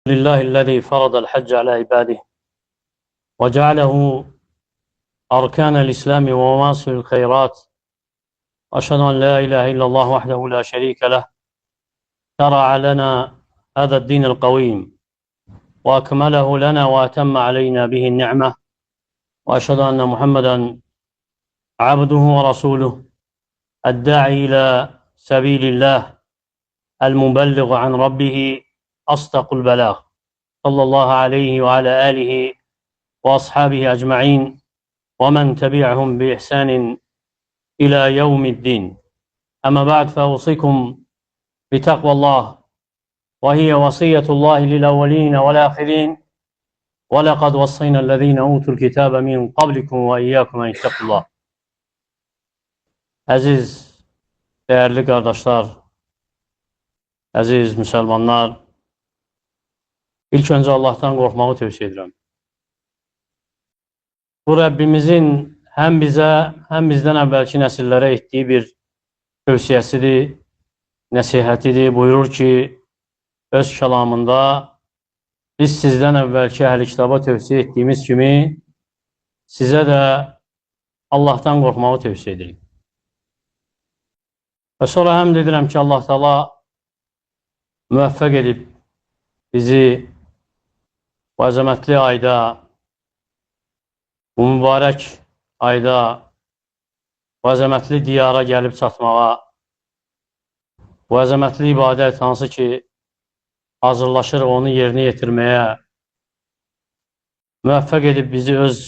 لله الذي فرض الحج على عباده وجعله أركان الإسلام ومواصل الخيرات. أشهد أن لا إله إلا الله وحده لا شريك له شرع لنا هذا الدين القويم وأكمله لنا وأتم علينا به النعمة، وأشهد أن محمدا عبده ورسوله الداعي إلى سبيل الله المبلغ عن ربه أصدق البلاغ، صلى الله عليه وعلى آله وأصحابه أجمعين ومن تبعهم بإحسان إلى يوم الدين. أما بعد، فأوصيكم بتقوى الله، وهي وصية الله للأولين والآخرين، ولقد وصينا الذين أوتوا الكتاب من قبلكم وإياكم أن اتقوا الله. Əziz, değerli kardeşler, əziz Müslümanlar, ilk önce Allah'tan korkmağı tövsiye ederim. Bu Rabbimizin hem bize hem bizden evvelki nesillere ettiği bir tövsiyesidir, nesihatidir. Buyurur ki öz kelamında, biz sizden evvelki ehl-i kitaba tövsiye ettiğimiz gibi size de Allah'tan korkmağı tövsiye edelim. Ve sonra hem edirəm ki, Allah Teala müvəffəq edib bizi bu əzəmətli ayda, bu mübarək ayda, bu əzəmətli diyara gəlib çatmağa, bu əzəmətli ibadət hansı ki hazırlaşır onu yerinə yetirməyə müvəffəq edib bizi öz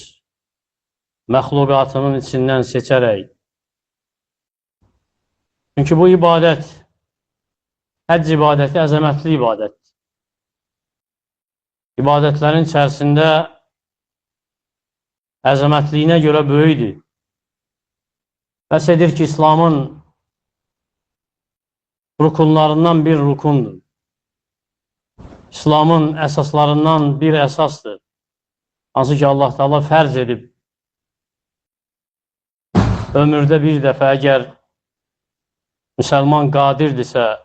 məxluqatının içindən seçərək. Çünki bu ibadət, həcc ibadəti əzəmətli ibadətdir. İbadətlərin içərisində əzəmətliyinə görə böyüdür. Bəs edir ki, İslamın rukunlarından bir rukundur. İslamın əsaslarından bir əsasdır. Hansı ki, Allah Teala fərz edib. Ömürdə bir dəfə əgər Müsəlman qadirdirsə,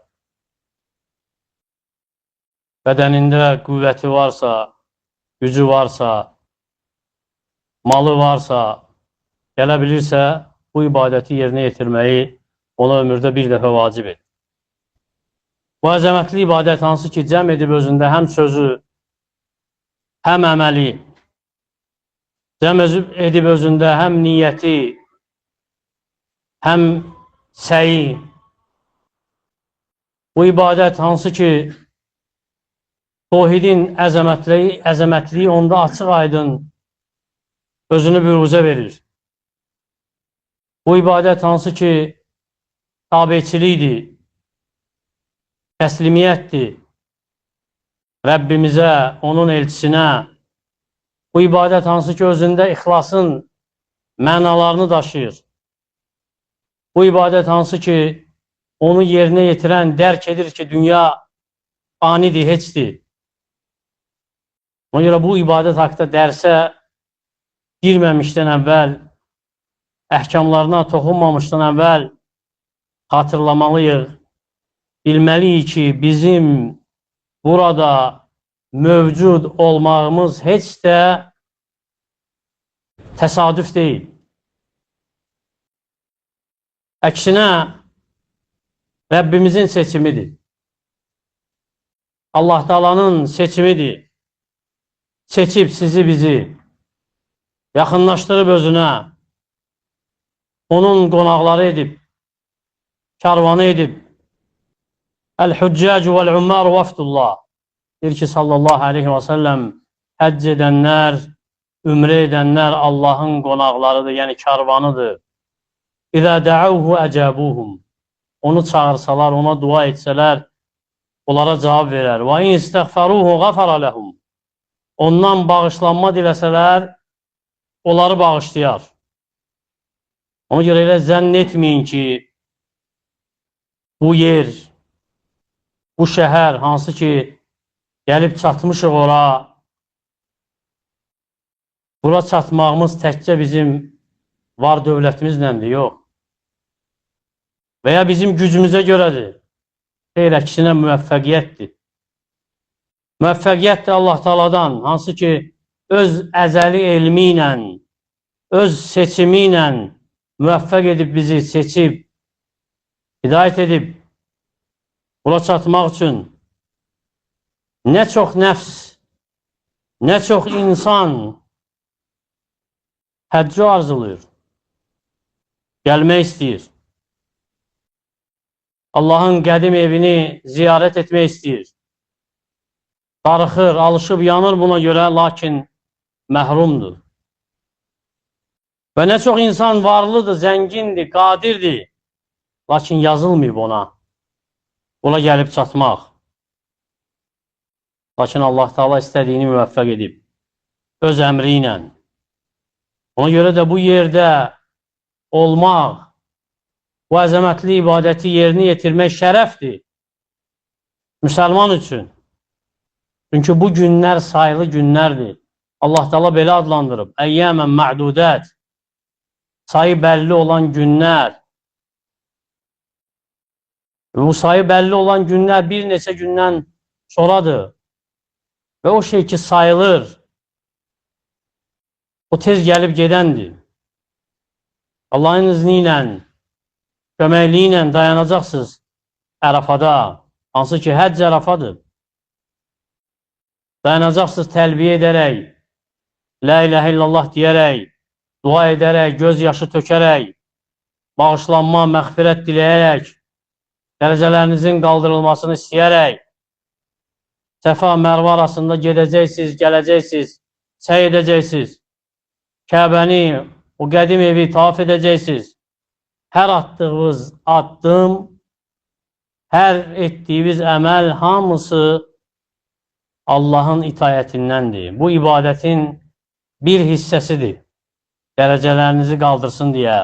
bədənində qüvvəti varsa, gücü varsa, malı varsa, gələ bilirsə, bu ibadəti yerinə yetirməyi ona ömürdə bir dəfə vacib edir. Bu əzəmətli ibadət hansı ki, cəm edib özündə həm sözü, həm əməli, cəm edib özündə həm niyyəti, həm səyi. Bu ibadət hansı ki, Tohidin əzəmətliyi onda açıq aydın özünü büruzə verir. Bu ibadət hansı ki, tabiçilikdir, təslimiyyətdir Rəbbimizə, onun elçisinə. Bu ibadət hansı ki, özündə ixlasın mənalarını daşıyır. Bu ibadət hansı ki, onu yerinə yetirən dərk edir ki, dünya fanidir, heçdir. Ona görə bu ibadət haqda dərsə girməmişdən əvvəl, əhkamlarına toxunmamışdan əvvəl xatırlamalıyıq, bilməliyik ki, bizim burada mövcud olmağımız heç də təsadüf deyil. Əksinə, Rəbbimizin seçimidir. Allah Teala'nın seçimidir. Seçib sizi, bizi yaxınlaşdırıb özünə, onun qonaqları edib, karvanı edib. Əl-Hüccacu vəl-Ummaru vəfdullah. Deyir ki, sallallahu aleyhi və səlləm, həcc edənlər, ümrə edənlər Allahın qonaqlarıdır, yəni karvanıdır. İzə də'uhu əcəbuhum. Onu çağırsalar, ona dua etsələr, onlara cavab verər. Və in istəğfəruhu qafara ləhum. Ondan bağışlanma diləsələr, onları bağışlayar. Ona görə elə zənn etməyin ki, bu yer, bu şəhər, hansı ki, gəlib çatmışıq ora, bura çatmağımız təkcə bizim var dövlətimizləndir, yox. Və ya bizim gücümüzə görədir. Xeyr, əksinə müvəffəqiyyətdir. Müvəffəqiyyət də Allah Taala'dan, hansı ki, öz əzəli elmi ilə, öz seçimi ilə müvəffəq edib bizi seçib, hidayət edib, bura çatmaq üçün nə çox nəfs, nə çox insan həccü arzulayır, gəlmək istəyir. Allahın qədim evini ziyarət etmək istəyir. Darıxır, alışıb, yanır buna görə, lakin məhrumdur. Və nə çox insan varlıdır, zəngindir, qadirdir, lakin yazılmayıb ona. Buna gəlib çatmaq. Lakin Allah Teala istədiyini müvəffəq edib, öz əmri ilə. Ona görə də bu yerdə olmaq, bu əzəmətli ibadəti yerinə yetirmək şərəfdir müsəlman üçün. Çünki bu günlər sayılı günlərdir. Allah Teala belə adlandırıb. Əyyəmən mə'dudət. Sayı bəlli olan günlər. Bu sayı bəlli olan günlər bir neçə gündən sonradır. Və o şey ki sayılır, o tez gəlib gedəndir. Allahın izni ilə, köməkliyi ilə dayanacaqsınız Ərafada, hansı ki həcc Ərafadır. Dayanacaqsınız təlbiyə edərək, La ilahə illallah deyərək, dua edərək, göz yaşı tökərək, bağışlanma, məğfirət diləyərək, dərəcələrinizin qaldırılmasını istəyərək, Səfa Mərva arasında gedəcəksiniz, gələcəksiniz, səy edəcəksiniz, Kəbəni, o qədim evi tavaf edəcəksiniz. Hər attığınız addım, hər etdiyiniz əməl hamısı Allahın itayətindəndir. Bu ibadətin bir hissəsidir. Dərəcələrinizi qaldırsın deyə,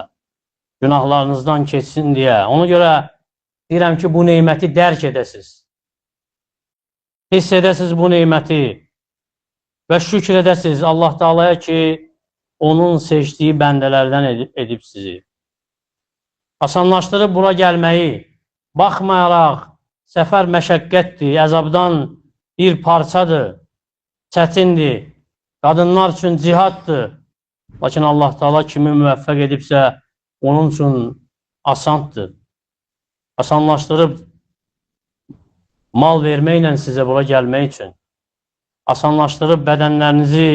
günahlarınızdan keçsin deyə. Ona görə deyirəm ki, bu neyməti dərk edəsiniz. Hiss edəsiniz bu neyməti və şükür edəsiniz Allah Teala'ya ki, onun seçdiyi bəndələrdən edib sizi. Asanlaşdırıb bura gəlməyi, baxmayaraq səfər məşəqqətdir, əzabdan bir parçadır, çətindir, qadınlar üçün cihaddır. Lakin Allah Teala kimi müvəffəq edibsə, onun üçün asandır. Asanlaşdırıb mal verməklə sizə bura gəlmək üçün, asanlaşdırıb bədənlərinizi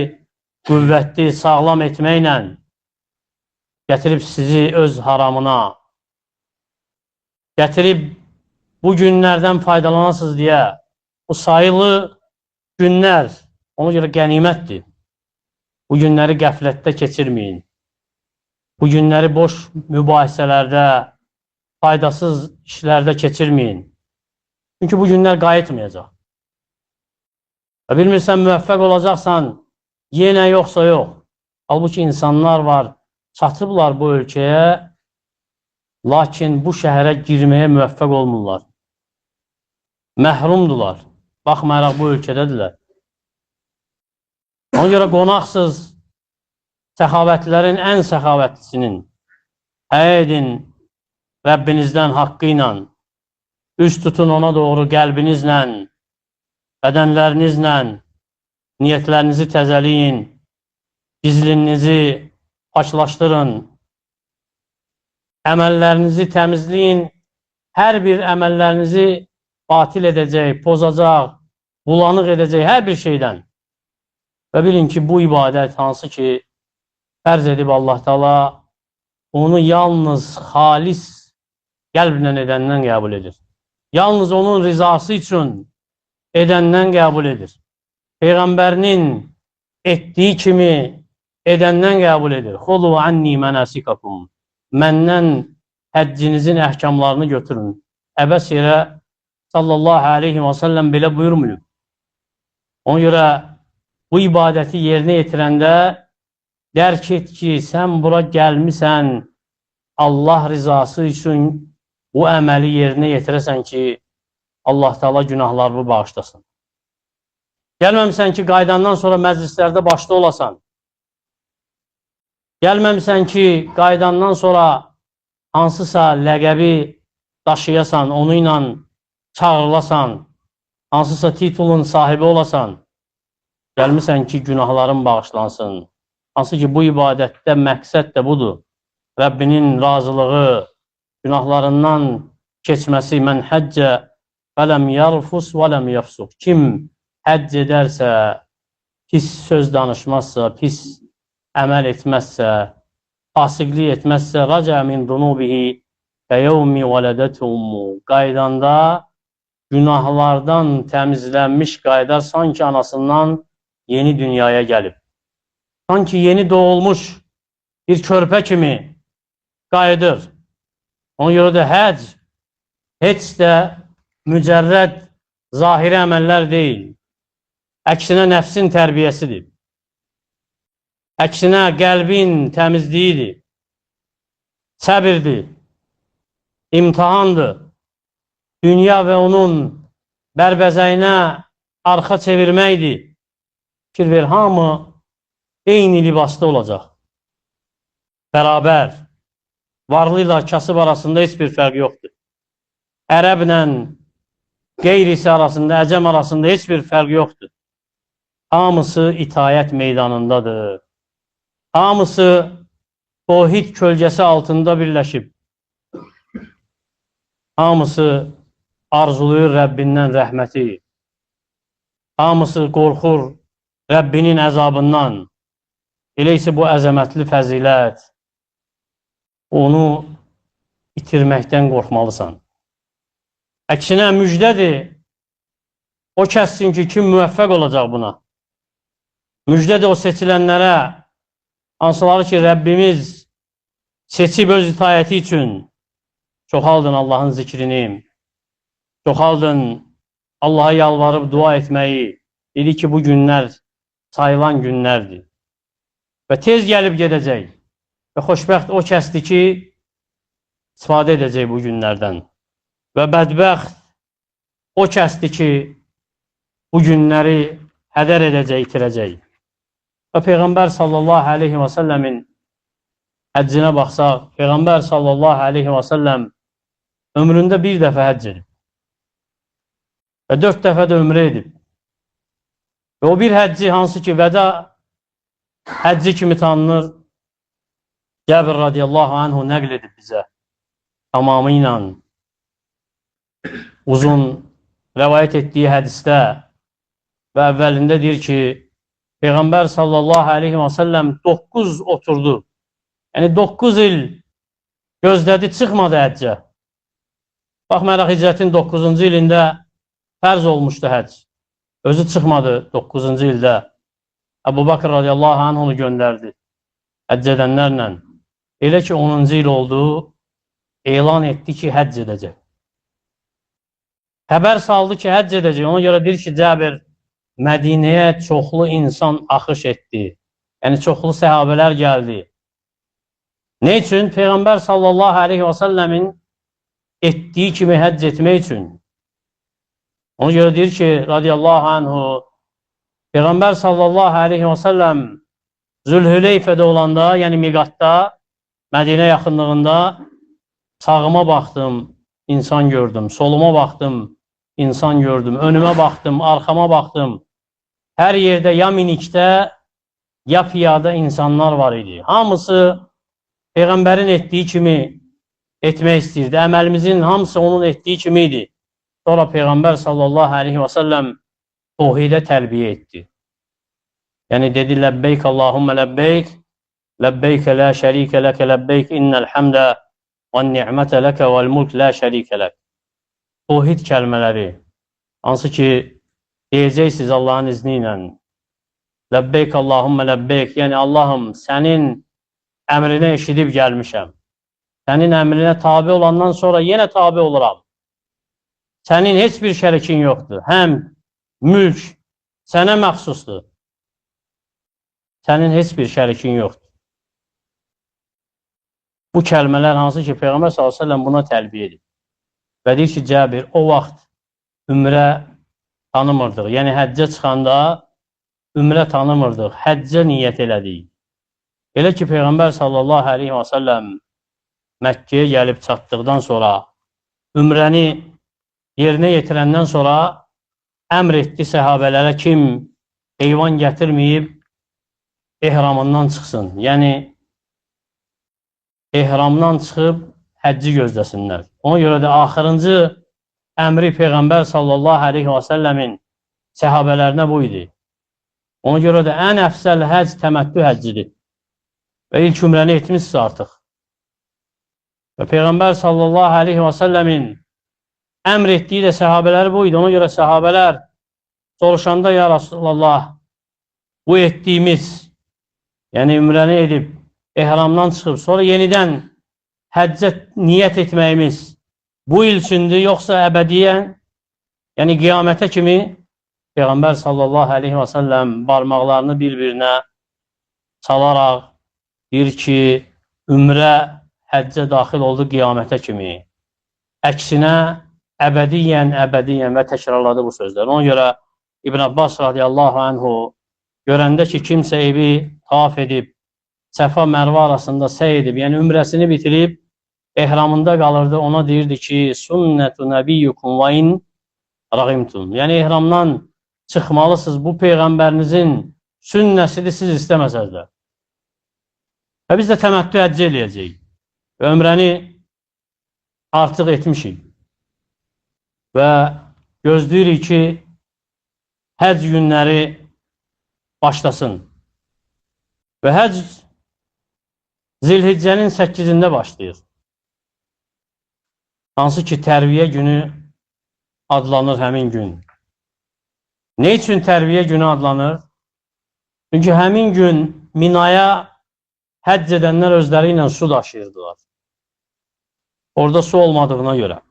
qüvvətli, sağlam etməklə gətirib sizi öz haramına, gətirib bu günlərdən faydalanasınız deyə, bu sayılı günlər, ona görə qənimətdir. Bu günləri qəflətdə keçirməyin. Bu günləri boş mübahisələrdə, faydasız işlərdə keçirməyin. Çünki bu günlər qayıtmayacaq. Və bilmirsən, müvəffəq olacaqsan, yenə yoxsa yox. Halbuki insanlar var, çatıblar bu ölkəyə, lakin bu şəhərə girməyə müvəffəq olmurlar. Məhrumdular. Baxmayaraq bu ölkədədirlər. Ona görə qonaqsız səxavətlərin ən səxavətlisinin həyə edin Rəbbinizdən haqqı ilə, üz tutun ona doğru qəlbinizlə, bədənlərinizlə, niyyətlərinizi təzəliyin, gizlinizi paçlaşdırın, əməllərinizi təmizləyin, hər bir əməllərinizi batil edəcək, pozacaq, bulanıq edəcək hər bir şeydən. Və bilin ki, bu ibadət hansı ki, fərz edib Allah Teala onu yalnız xalis qəlblə edəndən qəbul edir. Yalnız onun rizası üçün edəndən qəbul edir. Peyğəmbərinin etdiyi kimi edəndən qəbul edir. Xulu anni mənasikakum. Məndən həccinizin əhkamlarını götürün. Əbəs yerə sallallahu aleyhi və səlləm belə buyurmuyub. Ona görə bu ibadəti yerinə yetirəndə dərk et ki, sən bura gəlmisən Allah rizası üçün bu əməli yerinə yetirəsən ki, Allah Teala günahlarını bağışlasın. Gəlməmsən ki, qaydandan sonra məclislərdə başda olasan. Gəlməmsən ki, qaydandan sonra hansısa ləqəbi daşıyasan, onu ilə çağırılasan. hansısa titulun sahibi olasan, gəlmirsən ki, günahların bağışlansın. Hansı ki, bu ibadətdə məqsəd də budur. Rəbbinin razılığı, günahlarından keçməsi. Mən həccə fələm yarfus və ləm yafsuq. Kim həcc edərsə, pis söz danışmazsa, pis əməl etməzsə, fasiqlik etməzsə, rəcə min dunubihi fəyevmi vələdət ummu. Qaydanda günahlardan təmizlənmiş qaydar sanki anasından yeni dünyaya gəlib. Sanki yeni doğulmuş bir körpə kimi qayıdır. Ona görə də həcc heç də mücərrəd zahiri əməllər deyil. Əksinə nəfsin tərbiyəsidir. Əksinə qəlbin təmizliyidir. Səbirdir. İmtihandır. Dünya və onun bərbəzəyinə arxa çevirməkdir. Fikir ver, hamı eyni libasda olacaq. Bərabər. Varlı ilə kasıb arasında heç bir fərq yoxdur. Ərəblə qeyrisi arasında, əcəm arasında heç bir fərq yoxdur. Hamısı itayət meydanındadır. Hamısı tohid kölgəsi altında birləşib. Hamısı arzuluyur Rəbbindən rəhməti. Hamısı qorxur Rəbbinin əzabından. Elə isə bu əzəmətli fəzilət, onu itirməkdən qorxmalısan. Əksinə müjdədir, o kəssin ki, kim müvəffəq olacaq buna. Müjdədir o seçilənlərə, hansıları ki, Rəbbimiz seçib öz itayəti üçün çoxaldın Allahın zikrini, çoxaldın Allaha yalvarıb dua etməyi. Dedi ki, bu günlər sayılan günlərdir və tez gəlib gedəcək və xoşbəxt o kəsdir ki, istifadə edəcək bu günlərdən və bədbəxt o kəsdir ki, bu günləri hədər edəcək, itirəcək. Və Peyğəmbər sallallahu aleyhi və səlləmin həccinə baxsaq, Peyğəmbər sallallahu aleyhi və səlləm ömründə bir dəfə həcc edib və 4 dəfə də ömrə edib. Və o bir həcci hansı ki, vəda həcci kimi tanınır, Cəbir radiyallahu anhu nəql edib bizə tamamıyla uzun rəvayət etdiyi hədisdə və əvvəlində deyir ki, Peyğəmbər sallallahu aleyhi və səlləm 9 oturdu. Yəni 9 il gözlədi, çıxmadı həccə. Baxmayaraq hicrətin 9-cu ilində fərz olmuşdu həcc. Özü çıxmadı 9-cu ildə. Əbu Bakr radiyallahu anh onu göndərdi həcc edənlərlə. Elə ki 10-cu il oldu, elan etdi ki, həcc edəcək. Xəbər saldı ki, həcc edəcək. Ona görə deyir ki, Cəbir, Mədinəyə çoxlu insan axış etdi. Yəni çoxlu səhabələr gəldi. Ne üçün? Peyğəmbər sallallahu aleyhi və səlləmin etdiyi kimi həcc etmək üçün. Ona görə deyir ki, radiyallahu anhu, Peyğəmbər sallallahu aleyhi və səlləm Zülhüleyfədə olanda, yəni Miqatda, Mədinə yaxınlığında sağıma baxdım, insan gördüm, soluma baxdım, insan gördüm, önümə baxdım, arxama baxdım. Hər yerdə ya minikdə, ya piyada insanlar var idi. Hamısı Peyğəmbərin etdiyi kimi etmək istəyirdi. Əməlimizin hamısı onun etdiyi kimi idi. Sonra Peyğəmbər sallallahu aleyhi və səlləm tohidə tərbiyə etdi. Yəni dedi, ləbbeyk Allahümmə ləbbeyk, ləbbeykə lə şərikə ləkə ləbbeyk, innəl həmdə və ni'mətə ləkə vəl mulk lə şərikə lək. Tohid kəlmələri, hansı ki, deyəcəksiniz Allahın izni ilə. Ləbbeyk Allahümmə ləbbeyk, yəni Allahım, sənin əmrinə eşidib gəlmişəm. Sənin əmrinə tabi olandan sonra yenə tabi oluram. Sənin heç bir şərikin yoxdur. Həm mülk sənə məxsusdur. Sənin heç bir şərikin yoxdur. Bu kəlmələr hansı ki, Peyğəmbər s.ə.v buna tərbiyə edib. Və deyir ki, Cəbir, o vaxt ümrə tanımırdıq. Yəni, həccə çıxanda ümrə tanımırdıq. Həccə niyyət elədik. Elə ki, Peyğəmbər s.ə.v Məkkəyə gəlib çatdıqdan sonra, ümrəni yerinə yetirəndən sonra əmr etdi səhabələrə kim heyvan gətirməyib ehramından çıxsın. Yəni, ehramdan çıxıb həcci gözləsinlər. Ona görə də axırıncı əmri Peyğəmbər sallallahu aleyhi və səlləmin səhabələrinə bu idi. Ona görə də ən əfsəl həcc təməttü həccidir. Və ilk ümrəni etmişsə artıq. Və Peyğəmbər sallallahu aleyhi və səlləmin əmr etdiyi də səhabələri bu idi. Ona görə səhabələr soruşanda, ya Rasulallah, bu etdiyimiz, yəni ümrəni edib, ehramdan çıxıb, sonra yenidən həccə niyyət etməyimiz bu il üçündür, yoxsa əbədiyyən, yəni qiyamətə kimi? Peyğəmbər sallallahu aleyhi və səlləm barmaqlarını bir-birinə çalaraq deyir ki, ümrə həccə daxil oldu qiyamətə kimi. Əksinə, əbədiyyən və təkrarladı bu sözlər. Ona görə İbn Abbas radiyallahu anhu görəndə ki, kimsə evi tavaf edib, Səfa Mərvə arasında səy edib, yəni ümrəsini bitirib, ehramında qalırdı, ona deyirdi ki, sünnətü nəbiyyukum və in rəğimtum. Yəni, ehramdan çıxmalısınız, bu Peyğəmbərinizin sünnəsidir, siz istəməsəzlər. Və biz də təməttü həccə eləyəcəyik. Ömrəni artıq etmişik. Və gözləyirik ki, həcc günləri başlasın. Və həcc Zilhiccənin 8-də başlayır. Hansı ki, tərviyə günü adlanır həmin gün. Ne üçün tərviyə günü adlanır? Çünki həmin gün Minaya həcc edənlər özləri ilə su daşıyırdılar. Orada su olmadığına görə.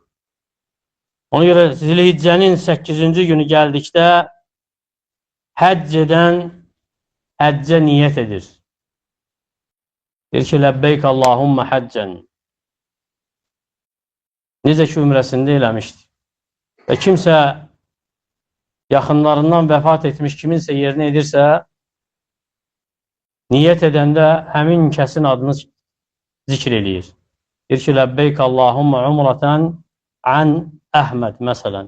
Ona görə Zilhiccənin 8-ci günü gəldikdə həcc edən həccə niyyət edir. Deyir ki, ləbbeyk Allahumma həccən. Necə ki, ümrəsində eləmişdir. Və kimsə yaxınlarından vəfat etmiş, kiminsə yerinə edirsə, niyyət edəndə həmin kəsin adını zikr eləyir. Deyir ki, ləbbeyk Allahumma umratan an Əhməd, məsələn.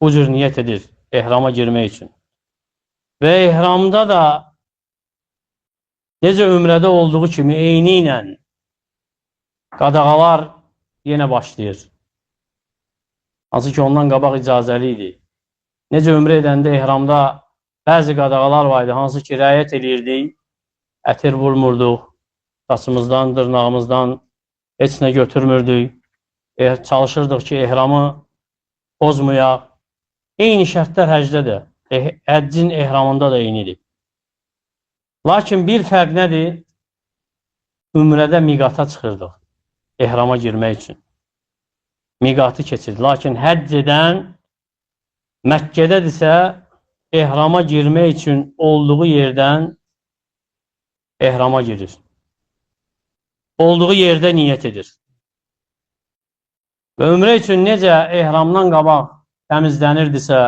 Bu cür niyyət edir, ehrama girmək üçün. Və ehramda da necə ümrədə olduğu kimi eyni ilə qadağalar yenə başlayır. Hansı ki, ondan qabaq icazəli idi. Necə ümrə edəndə ehramda bəzi qadağalar var idi, hansı ki, rəayət edirdik, ətir vurmurduq, saçımızdan, dırnağımızdan heç nə götürmürdük, çalışırdıq ki, ehramı pozmayaq. Eyni şərtlər həcdə də, həccin ehramında da eynidir. Lakin bir fərq nədir? Ümrədə miqata çıxırdıq, ehrama girmək üçün. Miqatı keçirdi. Lakin həcc edən Məkkədədirsə, ehrama girmək üçün olduğu yerdən ehrama girir. Olduğu yerdə niyyət edir. Və ümrə üçün necə ehramdan qabaq təmizlənirdisə,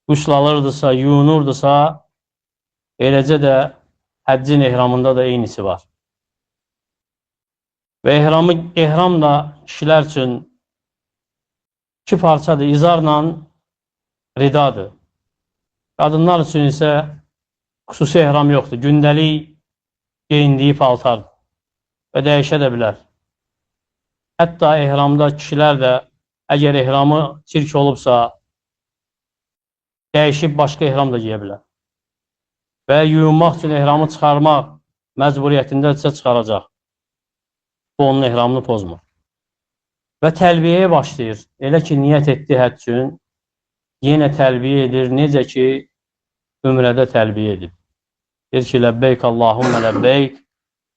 quslalırdısa, yuyunurdusa, eləcə də həccin ehramında da eynisi var. Və ehram da kişilər üçün 2 parçadır, izarla ridadır. Qadınlar üçün isə xüsusi ehram yoxdur, gündəlik geyindiyi paltar və dəyişə də bilər. Hətta ehramda kişilər də əgər ehramı çirk olubsa, dəyişib başqa ehram da giyə bilər. Və yuyunmaq üçün ehramı çıxarmaq məcburiyyətindədirsə çıxaracaq. Bu, onun ehramını pozmur. Və təlbiyəyə başlayır. Elə ki, niyyət etdi həcc üçün, yenə təlbiyə edir. Necə ki, ümrədə təlbiyə edib. Deyir ki, ləbbeyk Allahumma ləbbeyk,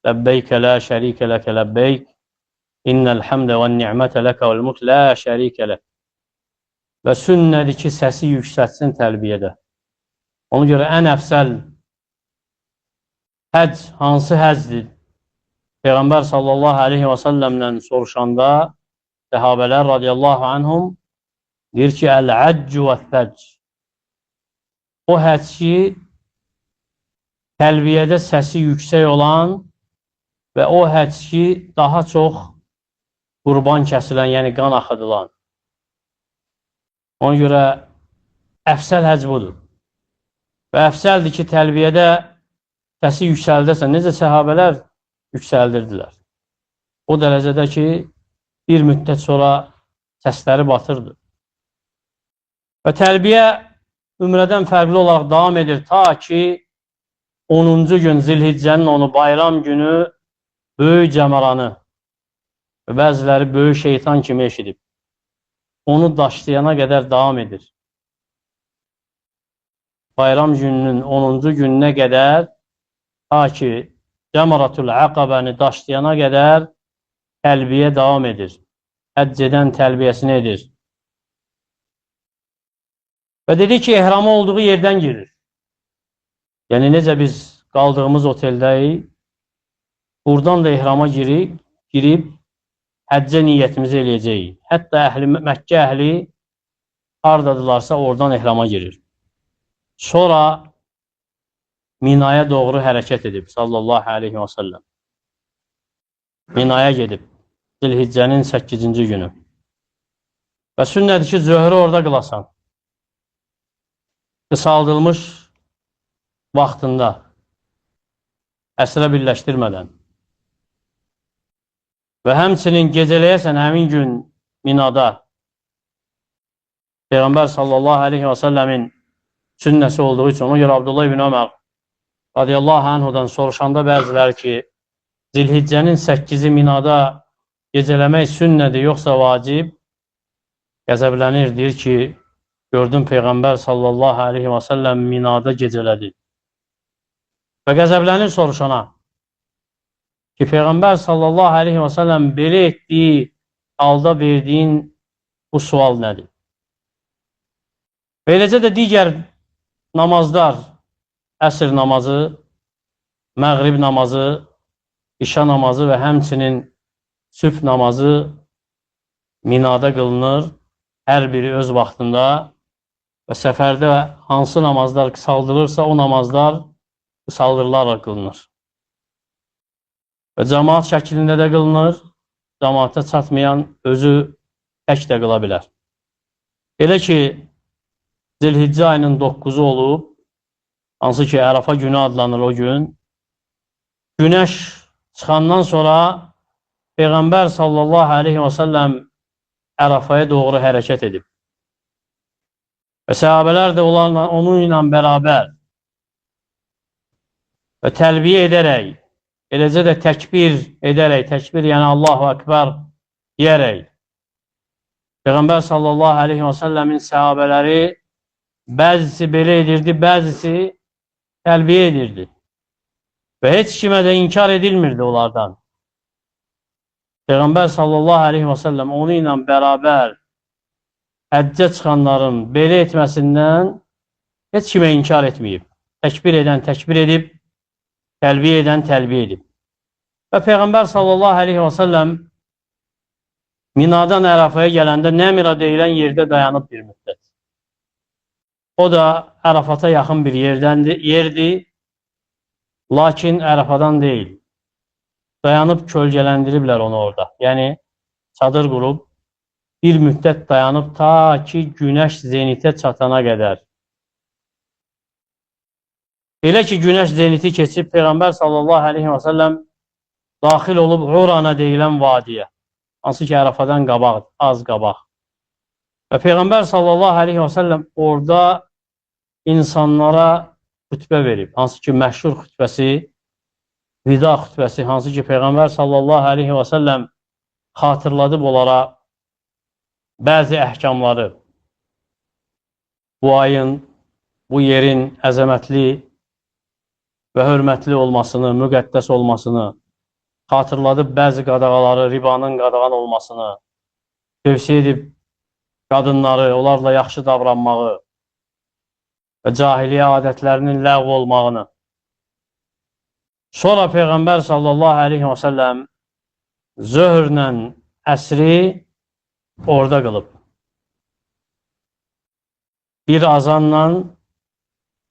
ləbbeykə lə şərikə ləkə ləbbeyk, innəl həmdə və ni'mətə ləkə vəl mulk lə şərikə lək. Və sünnədir ki, səsi yüksətsin tərbiyədə. Ona görə ən əfsəl həcc hansı həccdir? Peyğəmbər sallallahu aleyhi və səlləmlə soruşanda səhabələr radiyallahu anhum deyir ki, əl-əcc və fəcc. O həcc ki, təlbiyədə səsi yüksək olan və o həcc ki, daha çox qurban kəsilən, yəni qan axıdılan. Ona görə əfsəl həcc budur. Və əfsəldir ki, təlbiyədə səsi yüksəldəsən. Necə səhabələr yüksəldirdilər. O dərəcədə ki, bir müddət sonra səsləri batırdı. Və təlbiyə ümrədən fərqli olaraq davam edir ta ki, 10-cu gün Zilhiccənin onu bayram günü böyük cəmaranı və bəziləri böyük şeytan kimi eşidib. Onu daşlayana qədər davam edir. Bayram gününün 10-cu gününə qədər ta ki, Cəmaratul Əqabəni daşlayana qədər təlbiyə davam edir. Həcc edən təlbiyəsini edir. Və dedi ki, ehramı olduğu yerdən girir. Yəni, necə biz qaldığımız oteldəyik, buradan da ehrama girib həccə niyyətimizi eləyəcəyik. Hətta Məkkə əhli hardadılarsa oradan ehrama girir. Sonra Minaya doğru hərəkət edib, sallallahu aleyhi və səlləm. Minaya gedib, Zilhiccənin 8-ci günü. Və sünnədir ki, zöhrü orada qılasan. Qısaldılmış vaxtında, əsrə birləşdirmədən. Və həmçinin gecələyəsən həmin gün Minada Peyğəmbər sallallahu aleyhi və səlləmin sünnəsi olduğu üçün, ona görə Abdullah ibn Ömər radiyallahu anhudan soruşanda bəzilər ki, Zilhiccənin 8-i Minada gecələmək sünnədir, yoxsa vacib, qəzəblənir, deyir ki, gördüm Peyğəmbər sallallahu aleyhi və səlləm Minada gecələdi. Və qəzəblənir soruşana ki, Peyğəmbər sallallahu aleyhi və səlləm belə etdiyi halda verdiyin bu sual nədir? Və eləcə də digər namazlar, əsr namazı, məğrib namazı, işa namazı və həmçinin sübh namazı Minada qılınır, hər biri öz vaxtında və səfərdə hansı namazlar qısaldılırsa, o namazlar qısaldırılaraq qılınır. Və cəmaat şəklində də qılınır, cəmaata çatmayan özü tək də qıla bilər. Elə ki, Zilhiccə ayının 9-u olub, hansı ki, Ərafa günü adlanır o gün, günəş çıxandan sonra Peyğəmbər sallallahu aleyhi və səlləm Ərafaya doğru hərəkət edib. Və səhabələr də onun ilə bərabər və təlbiyə edərək, eləcə də təkbir edərək, təkbir yəni Allahu Ekber deyərək, Peyğəmbər sallallahu aleyhi və səlləmin səhabələri bəzisi belə edirdi, bəzisi təlbiyə edirdi. Və heç kimə də inkar edilmirdi onlardan. Peyğəmbər sallallahu aleyhi və səlləm onu ilə bərabər həccə çıxanların belə etməsindən heç kimə inkar etməyib. Təkbir edən təkbir edib, təlbiyə edən təlbiyə edib. Və Peyğəmbər sallallahu aleyhi və səlləm Minadan Ərafaya gələndə Nəmira deyilən yerdə dayanıb bir müddət. O da Ərafata yaxın bir yerdir, lakin Ərafadan deyil. Dayanıb kölgələndiriblər onu orada. Yəni, çadır qurub, bir müddət dayanıb ta ki, günəş zenitə çatana qədər. Elə ki, günəş zeniti keçib, Peyğəmbər sallallahu aleyhi və səlləm daxil olub Urana deyilən vadiyə. Hansı ki, Ərafadan qabaq, az qabaq. Və Peyğəmbər sallallahu aleyhi və səlləm orada insanlara xütbə verib. Hansı ki, məşhur xütbəsi, vida xütbəsi, hansı ki, Peyğəmbər sallallahu aleyhi və səlləm xatırladıb onlara bəzi əhkamları, bu ayın, bu yerin əzəmətli və hörmətli olmasını, müqəddəs olmasını, xatırladıb bəzi qadağaları, ribanın qadağan olmasını, tövsiyə edib qadınları, onlarla yaxşı davranmağı və cahiliyyə adətlərinin ləğv olmağını. Sonra Peyğəmbər sallallahu aleyhi və səlləm zöhrlə əsri orada qılıb. Bir azanla,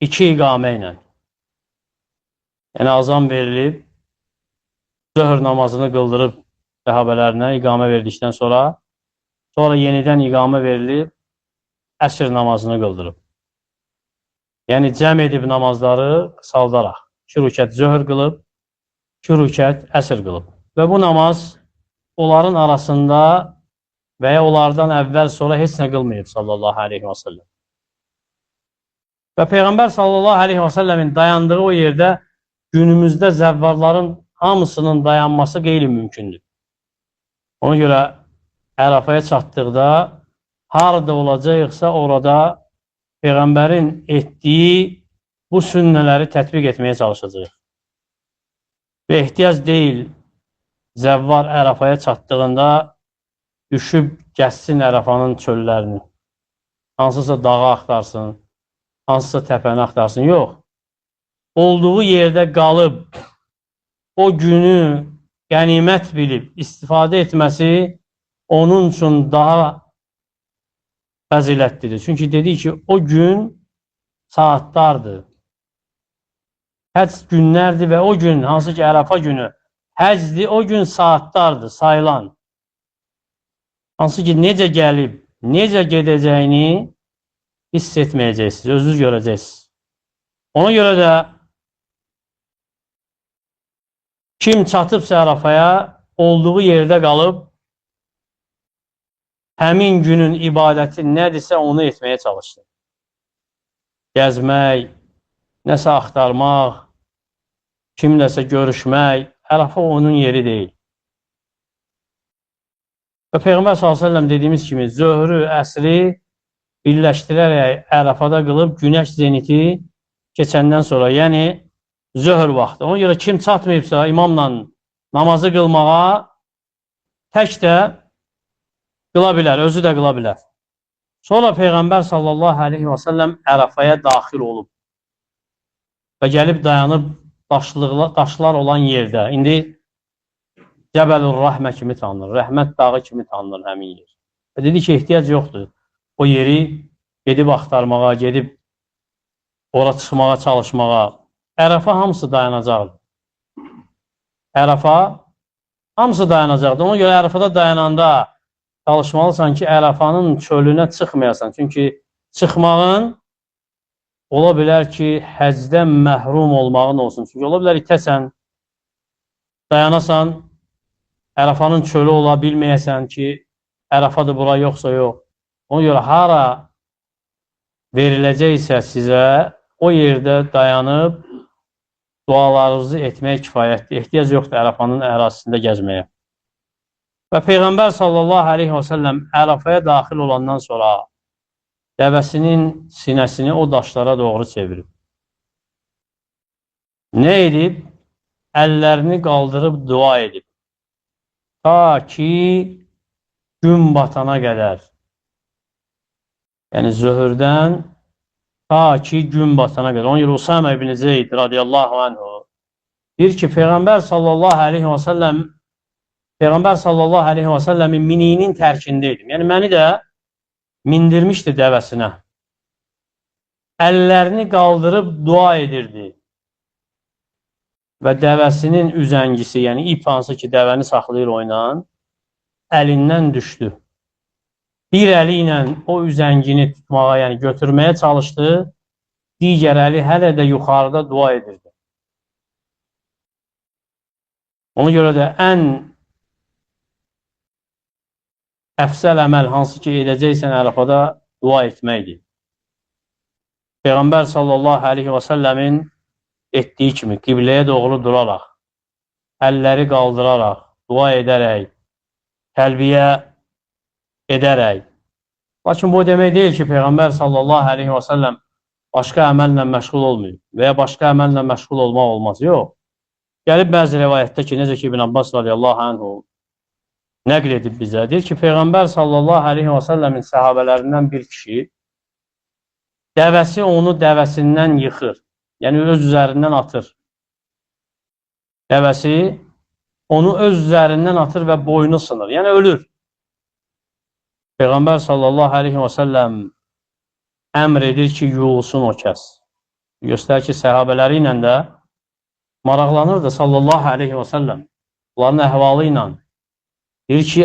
iki iqamə ilə. Yəni, azan verilib, zöhr namazını qıldırıb səhabələrinə iqamə verdikdən sonra yenidən iqamə verilib əsr namazını qıldırıb. Yəni, cəm edib namazları qısaldaraq. 2 rükət zöhr qılıb, 2 rükət əsr qılıb. Və bu namaz onların arasında və ya onlardan əvvəl sonra heç nə qılmayıb sallallahu aleyhi və səlləm. Və Peyğəmbər sallallahu aleyhi və səlləmin dayandığı o yerdə günümüzdə zəvvarların hamısının dayanması qeyri-mümkündür. Ona görə Ərafaya çatdıqda harada olacaqsa orada Peyğəmbərin etdiyi bu sünnələri tətbiq etməyə çalışacaq. Və ehtiyac deyil zəvvar Ərafaya çatdığında düşüb gəzsin Ərafanın çöllərini. Hansısa dağı axtarsın, hansısa təpəni axtarsın. Yox. Olduğu yerdə qalıb o günü qənimət bilib istifadə etməsi onun üçün daha fəzilətlidir. Çünki dedik ki, o gün saatlardır. Həc günlərdir və o gün, hansı ki, Ərafa günü həcdir, o gün saatlardır, sayılan. Hansı ki, necə gəlib, necə gedəcəyini hiss etməyəcəksiniz, özünüz görəcəksiniz. Ona görə də kim çatıbsa Ərafaya, olduğu yerdə qalıb, həmin günün ibadəti nədirsə onu etməyə çalışsın. Gəzmək, nəsə axtarmaq, kimləsə görüşmək, Ərafa onun yeri deyil. Və Peyğəmbər s.ə.v dediyimiz kimi, zöhrü, əsri birləşdirərək Ərafada qılıb, günəş zeniti keçəndən sonra, yəni zöhr vaxtı. Ona görə kim çatmayıbsa imamla namazı qılmağa tək də qıla bilər, özü də qıla bilər. Sonra Peyğəmbər sallallahu aleyhi və səlləm Ərafaya daxil olub və gəlib dayanıb daşlar olan yerdə. İndi Cəbəlur Rəhmə kimi tanınır, Rəhmət dağı kimi tanınır həmin yer. Və dedi ki, ehtiyac yoxdur o yeri gedib axtarmağa, gedib ora çıxmağa, çalışmağa. Ərafa hamısı dayanacaqdır. Ərafa hamısı dayanacaqdır. Ona görə Ərafada dayananda çalışmalısan ki, Ərafanın çölünə çıxmayasan. Çünki çıxmağın ola bilər ki, həcdən məhrum olmağın olsun. Çünki ola bilər itəsən, dayanasan, Ərafanın çölü ola bilməyəsən ki, Ərafadır bura yoxsa yox. Ona görə hara veriləcəksə sizə, o yerdə dayanıb dualarınızı etməyə kifayətdir. Ehtiyac yoxdur Ərafanın ərazisində gəzməyə. Və Peyğəmbər sallallahu aleyhi və səlləm Ərafaya daxil olandan sonra dəvəsinin sinəsini o daşlara doğru çevirib. Nə edib? Əllərini qaldırıb dua edib. Ta ki, gün batana qədər. Yəni, zöhrdən ta ki, gün batana qədər. Onun görə Usame ibn Zeyd radiyallahu anhu deyir ki, Peyğəmbər sallallahu aleyhi və səlləmin miniyinin tərkindəydim. Yəni, məni də mindirmişdi dəvəsinə. Əllərini qaldırıb dua edirdi. Və dəvəsinin üzəngisi, yəni ip hansı ki, dəvəni saxlayır oynan, əlindən düşdü. Bir əli ilə o üzəngini tutmağa, yəni götürməyə çalışdı, digər əli hələ də yuxarıda dua edirdi. Ona görə də ən əfsəl əməl hansı ki, edəcəksən Ərafada dua etməkdir. Peyğəmbər sallallahu aleyhi və səlləmin etdiyi kimi qibləyə doğru duraraq, əlləri qaldıraraq, dua edərək, təlbiyə edərək. Lakin bu demək deyil ki, Peyğəmbər sallallahu aleyhi və səlləm başqa əməllə məşğul olmuyor və ya başqa əməllə məşğul olmaq olmaz. Yox. Gəlib bəzi rivayətdə ki, necə ki, İbn Abbas radiyallahu anhu nəql edib bizə, deyir ki, Peyğəmbər sallallahu aleyhi və səlləmin səhabələrindən bir kişi dəvəsi onu dəvəsindən yıxır. Yəni, öz üzərindən atır. Dəvəsi onu öz üzərindən atır və boynu sınır. Yəni, ölür. Peyğəmbər sallallahu aleyhi və səlləm əmr edir ki, yuyulsun o kəs. Göstər ki, səhabələri ilə də maraqlanırdı sallallahu aleyhi və səlləm. Onların əhvalı ilə. Deyir ki,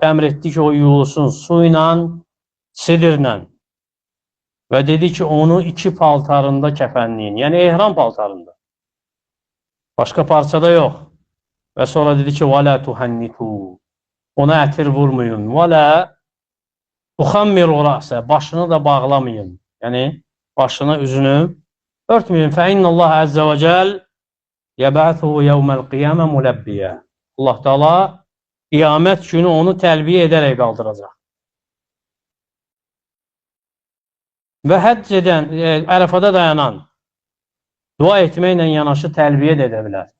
əmr etdi ki, o yuyulsun, su ilə sidirlə və dedi ki, onu 2 paltarında kəfənləyin, yəni ehram paltarında. Başqa parçada yox. Və sonra dedi ki, وَلَا تُحَنِّتُوا ona ətir vurmayın. وَلَا تُخَمِّرُوا رَأْسَ başını da bağlamayın. Yəni, başını, üzünü örtməyin. فَإِنَّ اللّٰهَ عَزَّ وَجَلْ يَبْعَثُهُ يَوْمَ الْقِيَامَ مُلَبِّيَ Allah Teala qiyamət günü onu təlbiyə edərək qaldıracaq. Və həcc edən, Ərəfada dayanan, dua etməklə yanaşı təlbiyə də edə bilər.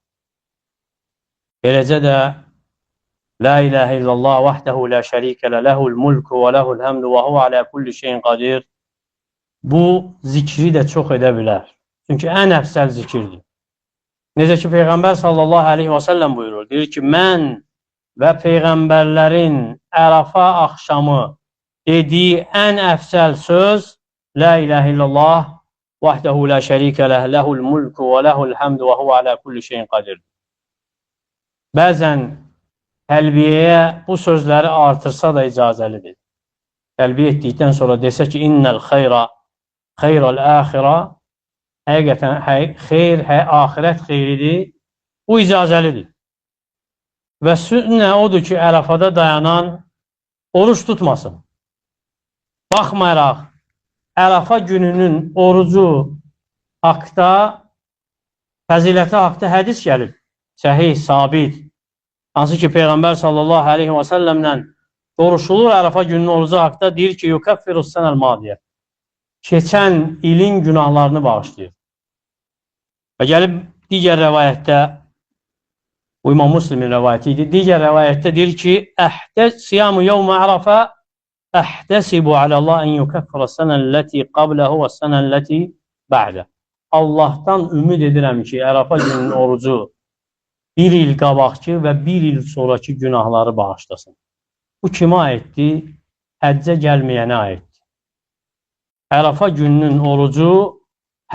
Beləcə də La ilahə illallah vəhdəhu la şərikə ləhul mulku və ləhul həmdu və huvə alə kulli şeyin qadir. Bu zikri də çox edə bilər. Çünki ən əfsəl zikirdir. Necə ki, Peyğəmbər sallallahu aleyhi və səlləm buyurur. Deyir ki, mən və Peyğəmbərlərin Ərəfa axşamı dediyi ən əfsəl söz La ilahə illallah vəhdəhu la şərikə ləhul mulku və ləhul həmdu və huvə alə kulli şeyin qadir. Bəzən təlbiyəyə bu sözləri artırsa da icazəlidir. Təlbiyə etdikdən sonra desə ki, innəl xeyra xeyral əxira, həqiqətən xeyr, axirət xeyridir, bu icazəlidir. Və sünnə odur ki, Ərəfada dayanan oruç tutmasın. Baxmayaraq, Ərəfa gününün orucu haqda, fəziləti haqda hədis gəlib, səhih, sabit. Hansı ki, Peyğəmbər sallallahu aleyhi və səlləmlə soruşulur Ərəfa gününün orucu haqda, deyir ki, yukaffirus sənəl madiyə. Keçən ilin günahlarını bağışlayır. Və gəlib digər rəvayətdə, bu İmam Müslimin rəvayəti idi, digər rəvayətdə deyir ki, siyamu yevmə ərəfə əhdəsibu aləllah ən yukaffirus sənəlləti qabləhu və sənəlləti bə'də. Allahdan ümid edirəm ki, Ərəfa gününün orucu bir il qabaqki və bir il sonraki günahları bağışlasın. Bu kimə aiddir? Həccə gəlməyənə aiddir. Ərəfa gününün orucu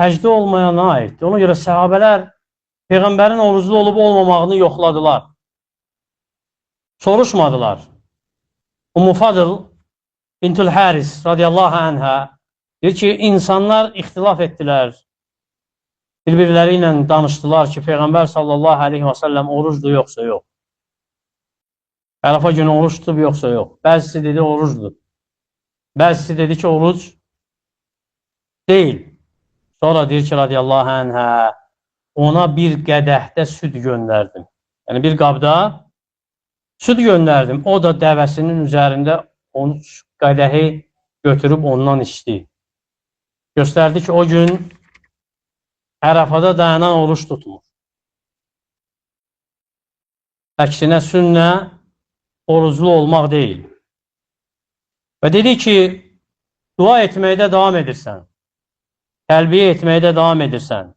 həcdə olmayana aiddir. Ona görə səhabələr Peyğəmbərin oruclu olub olmamağını yoxladılar. Soruşmadılar. Ümmü Fadıl bintül Haris radiyallahu anhə deyir ki, insanlar ixtilaf etdilər. Bir-birləri ilə danışdılar ki, Peyğəmbər sallallahu aleyhi və səlləm orucdur, yoxsa yox. Ərəfa günü oruç tutub, yoxsa yox. Bəzisi dedi, orucdur. Bəzisi dedi ki, oruc deyil. Sonra deyir ki, radiyallahu anhə, ona bir qədəhdə süd göndərdim. Yəni, bir qabda süd göndərdim. O da dəvəsinin üzərində onu qədəhi götürüb ondan içdi. Göstərdi ki, o gün Ərəfada dayanan oruç tutmur. Əksinə sünnə oruclu olmaq deyil. Və dedi ki, dua etməkdə davam edirsən. Təlbiyə etməkdə davam edirsən.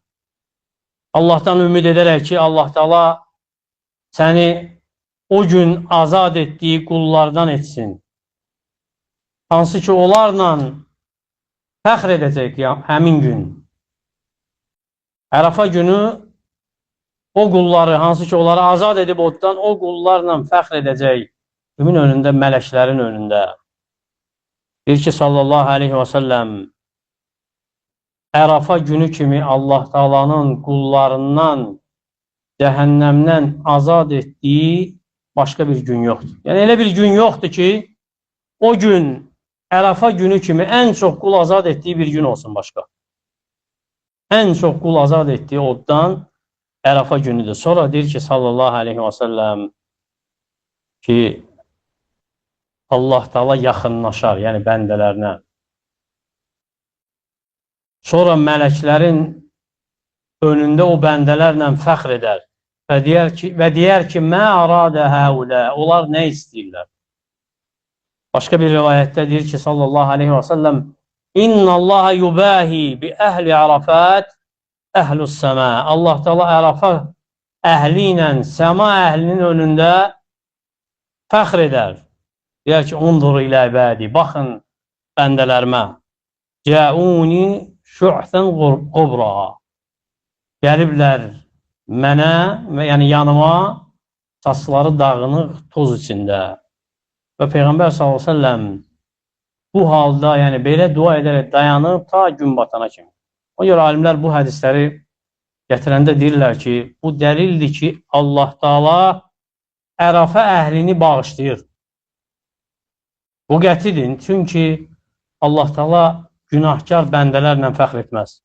Allahdan ümid edərək ki, Allah Teala səni o gün azad etdiyi qullardan etsin. Hansı ki, onlarla fəxr edəcək həmin gün. Ərəfa günü o qulları, hansı ki, onları azad edib oddan, o qullarla fəxr edəcək kimin önündə, mələklərin önündə. Deyir ki, sallallahu aleyhi və səlləm, Ərəfa günü kimi Allah Taala'nın qullarından, cəhənnəmdən azad etdiyi başqa bir gün yoxdur. Yəni, elə bir gün yoxdur ki, o gün Ərəfa günü kimi ən çox qul azad etdiyi bir gün olsun başqa. Ən çox qul azad etdiyi oddan Ərəfa günüdür. Sonra deyir ki, sallallahu aleyhi və səlləm ki, Allah Teala yaxınlaşar, yəni bəndələrinə. Sonra mələklərin önündə o bəndələrlə fəxr edər və deyər ki, mə aradə həulə, onlar nə istəyirlər? Başqa bir rivayətdə deyir ki, sallallahu aleyhi və səlləm, İnna Allaha yubahi bi əhli Ərəfət əhlus səmə. Allah Teala Ərəfa əhli ilə səma əhlinin önündə fəxr edər. Deyər ki, undur ilə ibədi, baxın bəndələrimə. Cəuni şühsən qubraha. Gəliblər mənə, yəni yanıma, saçları dağınıq toz içində. Və Peyğəmbər s.ə.v bu halda, yəni belə dua edərək dayanıb ta gün batana kimi. O görə alimlər bu hədisləri gətirəndə deyirlər ki, bu dəlildir ki, Allah Taala Ərəfə əhlini bağışlayır. Bu qətidir, çünki Allah Taala günahkar bəndələrlə fəxr etməz.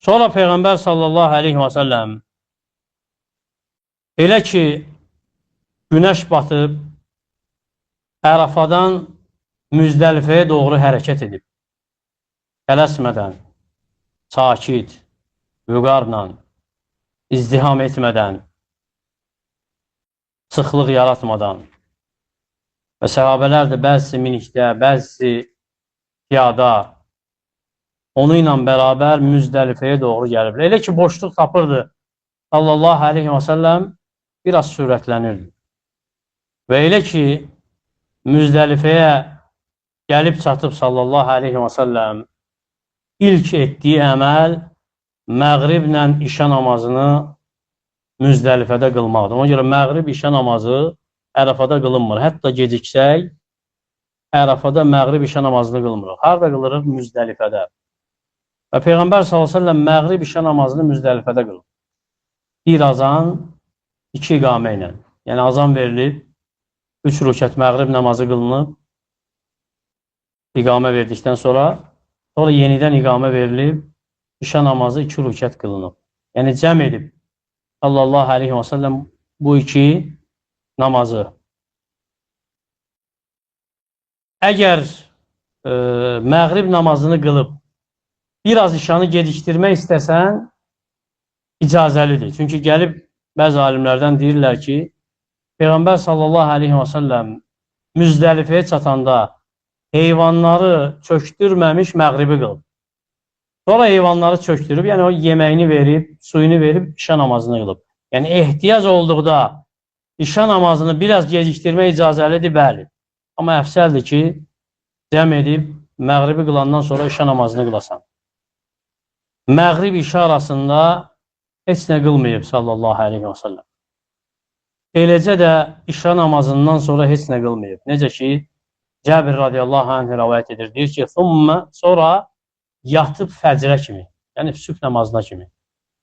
Sonra Peyğəmbər sallallahu aleyhi və səlləm elə ki, günəş batıb, Ərafadan Müzdəlifəyə doğru hərəkət edib. Tələsmədən, sakit, vüqarla, izdiham etmədən, sıxlıq yaratmadan və səhabələr də bəzisi minikdə, bəzisi piyada onu ilə bərabər Müzdəlifəyə doğru gəlib. Elə ki, boşluq tapırdı sallallahu aleyhi və səlləm biraz sürətlənirdi. Və elə ki, Müzdəlifəyə gəlib çatıb sallallahu aleyhi və səlləm ilk etdiyi əməl məğriblə işə namazını Müzdəlifədə qılmaqdır. Ona görə məğrib işə namazı Ərəfada qılınmır. Hətta geciksək, Ərəfada məğrib işə namazını qılmırıq. Harada qılırıq? Müzdəlifədə. Və Peyğəmbər s.ə.v məğrib işə namazını Müzdəlifədə qılır. Bir azan, 2 iqamə ilə. Yəni azan verilib, 3 rükət məğrib namazı qılınıb, iqamə verdikdən sonra yenidən iqamə verilib, işə namazı 2 rükət qılınıb. Yəni cəm edib sallallahu aleyhi və səlləm bu 2 namazı. Əgər məğrib namazını qılıb, biraz işanı gedikdirmək istəsən, icazəlidir. Çünki gəlib bəzi alimlərdən deyirlər ki, Peyğəmbər sallallahu aleyhi və səlləm Müzdəlifəyə çatanda heyvanları çöktürməmiş məğribi qılıb. Sonra heyvanları çöktürüb, yəni o yeməyini verib, suyunu verib, işə namazını qılıb. Yəni ehtiyac olduqda işə namazını biraz gecikdirmək icazəlidir, bəli. Amma əfsəldir ki, cəm edib, məğribi qılandan sonra işə namazını qılasan. Məğrib işə arasında heç nə qılmayıb sallallahu aleyhi və səlləm. Eləcə də işə namazından sonra heç nə qılmayıb. Necə ki, Cəbir radiyallahu anh rəvayət edir. Deyir ki, sonra yatıb fəcrə kimi, yəni sübh namazına kimi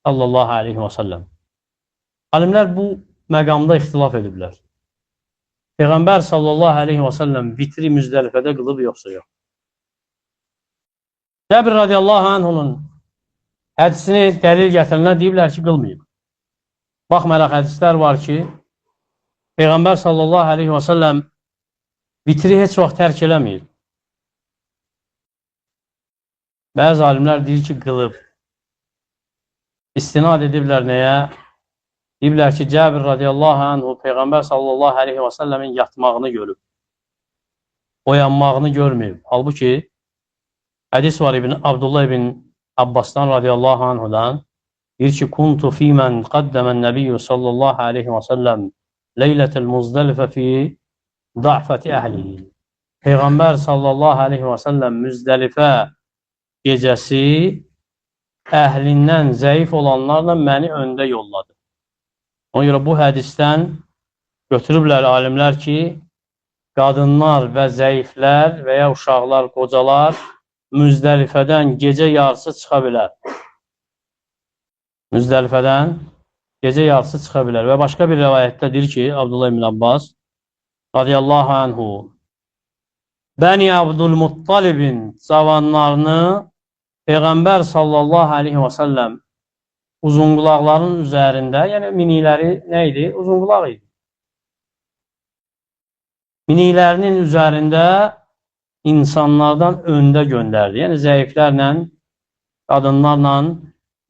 sallallahu aleyhi və səlləm. Alimlər bu məqamda ixtilaf ediblər. Peyğəmbər sallallahu aleyhi və səlləm vitri Müzdəlifədə qılıb yoxsa yox. Cəbir radiyallahu anh'ın hədisini dəlil gətirinlər deyiblər ki, qılmayıb. Baxmayaraq hədislər var ki, Peyğəmbər sallallahu aleyhi və səlləm vitri heç vaxt tərk eləməyib. Bəzi alimlər deyir ki, qılıb. İstinad ediblər nəyə? Deyiblər ki, Cəbir radiyallahu anh Peyğəmbər sallallahu aleyhi və səlləmin yatmağını görüb. Oyanmağını görməyib. Halbuki, hədis var Abdullah ibn Abbasdan radiyallahu anhudan, deyir ki, kuntu fīmən qaddəmən nəbiyyü sallallahu aleyhi və səlləm leylətəl Muzdəlifə fi da'fəti əhlihi. Peyğəmbər sallallahu aleyhi və səlləm Müzdəlifə gecəsi əhlindən zəif olanlarla məni öndə yolladı. Ona görə bu hədisdən götürüblər alimlər ki, qadınlar və zəiflər və ya uşaqlar, qocalar Müzdəlifədən gecə yarısı çıxa bilər. Müzdəlifədən gecə yarısı çıxa bilər. Və başqa bir rəvayətdə deyir ki, Abdullah ibn Abbas radiyallahu anhu Bəni Abdülmuttalibin cavanlarını Peyğəmbər sallallahu aleyhi və səlləm uzunqulaqların üzərində, yəni minikləri nə idi? Uzunqulaq idi. Miniklərinin üzərində insanlardan öndə göndərdi. Yəni zəiflərlə, qadınlarla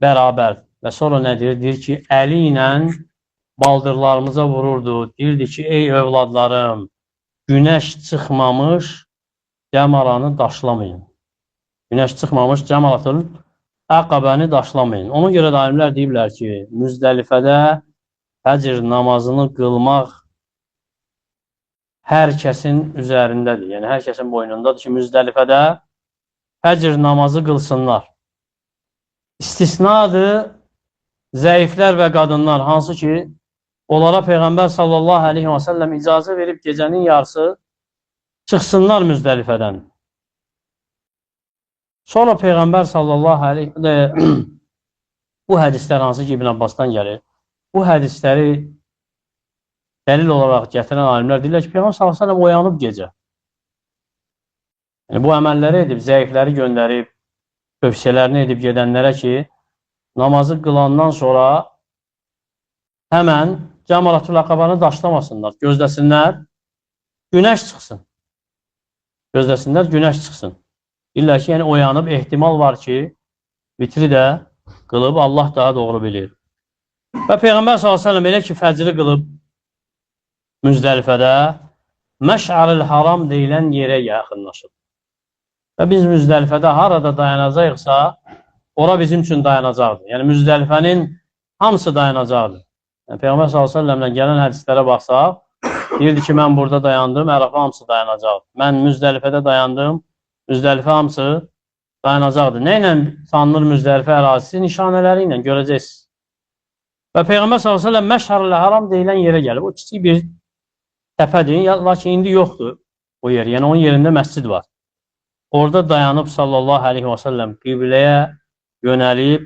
bərabər. Və sonra nə deyir? Deyir ki, əli ilə baldırlarımıza vururdu. Deyirdi ki, ey övladlarım, günəş çıxmamış, cəmaranı daşlamayın. Günəş çıxmamış, cəmaratın əqabəni daşlamayın. Ona görə də alimlər deyiblər ki, Müzdəlifədə fəcr namazını qılmaq hər kəsin üzərindədir. Yəni, hər kəsin boynundadır ki, Müzdəlifədə fəcr namazı qılsınlar. İstisnadır zəiflər və qadınlar, hansı ki, onlara Peyğəmbər sallallahu aleyhi və səlləm icazə verib gecənin yarısı Çıxsınlar Müzdəlifədən. Sonra Peyğəmbər sallallahu aleyhi bu hədislər hansı ki İbn Abbasdan gəlir, bu hədisləri dəlil olaraq gətirən alimlər deyirlər ki, Peyğəmbər sallallahu aleyhi ve sellem oyanıb gecə. Yəni, bu əməlləri edib, zəifləri göndərib, tövsiyələrini edib gedənlərə ki, namazı qılandan sonra həmən Cəmaratul Əqabanı daşlamasınlar, gözləsinlər, günəş çıxsın. Gözləsinlər, günəş çıxsın. İlla ki, yəni oyanıb, ehtimal var ki, vitri də qılıb, Allah daha doğru bilir. Və Peyğəmbər s.ə.v elə ki, fəcri qılıb Müzdəlifədə Məş'aril Haram deyilən yerə yaxınlaşıb. Və biz Müzdəlifədə harada dayanacaqsa, ora bizim üçün dayanacaqdır. Yəni, Müzdəlifənin hamısı dayanacaqdır. Yəni, Peyğəmbər s.ə.v-lə gələn hədislərə baxsaq, deyirdi ki, mən burada dayandım, Ərəfə hamısı dayanacaqdır. Mən Müzdəlifədə dayandım, Müzdəlifə hamısı dayanacaqdır. Nə ilə tanınır Müzdəlifə ərazisi? Nişanələri ilə görəcəksiniz. Və Peyğəmbər s.ə.v Məş'aril Haram deyilən yerə gəlib. O kiçik bir təpədir, lakin indi yoxdur o yer. Yəni, onun yerində məscid var. Orada dayanıb sallallahu aleyhi və səlləm qibləyə yönəlib,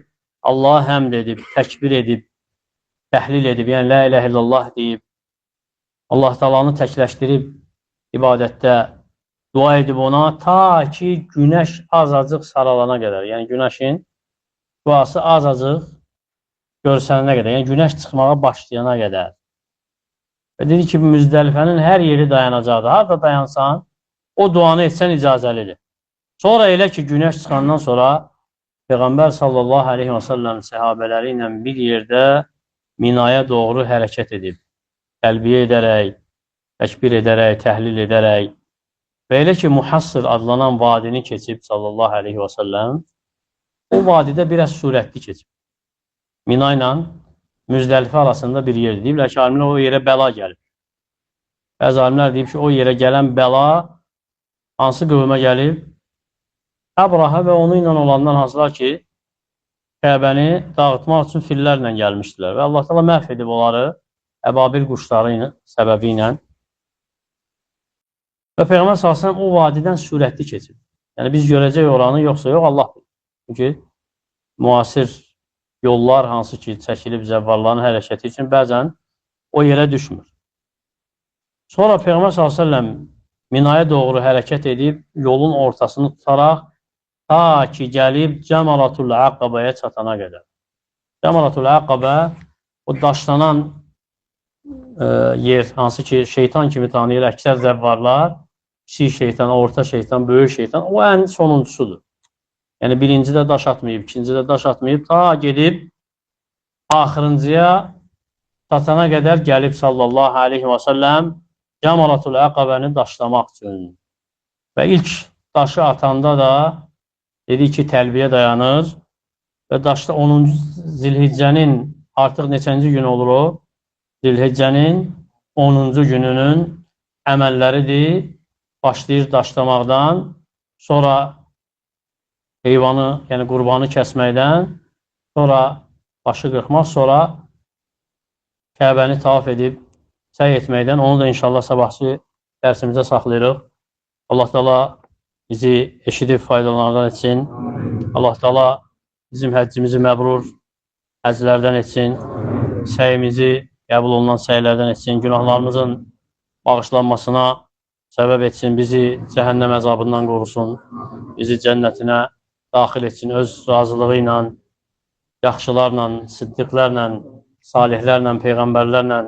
Allah həmd edib, təkbir edib, təhlil edib, yəni la ilahe illallah deyib, Allah Taala'nı təkləşdirib ibadətdə dua edib ona ta ki günəş azacıq saralana qədər, yəni günəşin duası azacıq görsənənə qədər, yəni günəş çıxmağa başlayana qədər. Və dedi ki, Müzdəlifənin hər yeri dayanacaqdır. Harada dayansan, o duanı etsən icazəlidir. Sonra elə ki, günəş çıxandan sonra Peyğəmbər sallallahu aleyhi və səlləm səhabələri ilə bir yerdə Minaya doğru hərəkət edib, təlbiyə edərək, təkbir edərək, təhlil edərək və elə ki, Muhassir adlanan vadini keçib sallallahu aleyhi və səlləm, o vadidə biraz sürətli keçib. Mina ilə Müzdəlifə arasında bir yer deyiblər ki, alimlər o yerə bəla gəlib. Bəzi alimlər deyib ki, o yerə gələn bəla hansı qövmə gəlib? Əbraha və onu ilə olanlar hansılar ki, Kəbəni dağıtmaq üçün fillərlə gəlmişdilər və Allah Teala məhv edib onları əbabil quşları səbəbi ilə. Və Peyğəmbər s.ə.v o vadidən sürətli keçib. Yəni biz görəcək oranı yoxsa yox, Allah bilir. Çünki müasir yollar hansı ki çəkilib zəvvarların hərəkəti üçün bəzən o yerə düşmür. Sonra Peyğəmbər s.ə.v Minaya doğru hərəkət edib yolun ortasını tutaraq ta ki gəlib Cəmaratul Əqabaya çatana qədər. Cəmaratul Əqabə o daşlanan yer hansı ki şeytan kimi tanıyır əksər zəvvarlar, kiçik şeytan, orta şeytan, böyük şeytan, o ən sonuncusudur. Yəni, birincidə daş atmayıb, ikincidə daş atmayıb, ta gedib, axırıncıya çatana qədər gəlib sallallahu aleyhi və səlləm Cəmaratul Əqabəni daşlamaq üçün. Və ilk daşı atanda da dedi ki, təlbiyə dayanır və daşda 10-cu Zilhiccənin artıq neçənci gün olur o? Zilhiccənin 10-cu gününün əməlləridir, başlayır daşlamaqdan, sonra heyvanı, yəni qurbanı kəsməkdən, sonra başı qırxmaq, sonra Kəbəni tavaf edib səy etməkdən, onu da inşallah sabahçı dərsimizə saxlayırıq. Allah Teala bizi eşidib faydalardan etsin. Allah Teala bizim həccimizi məbrur həclərdən etsin. Səyimizi qəbul olunan səylərdən etsin. Günahlarımızın bağışlanmasına səbəb etsin. Bizi cəhənnəm əzabından qorusun. Bizi cənnətinə daxil etsin, öz razılığı ilə, yaxşılarla, siddiqlərlə, salihlərlə, peyğəmbərlərlə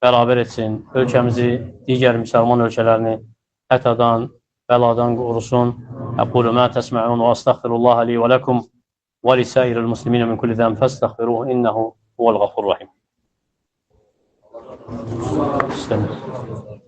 bərabər etsin. Ölkəmizi, digər müsəlman ölkələrini hətadan, bəladan qorusun. Əqulu mə təsmə'un və əstəğfirullah li və ləkum və lisəiril muslimin min kulli zəm fəstəğfiruhu innəhu huvəl-ğafur-rahim. İstəmir.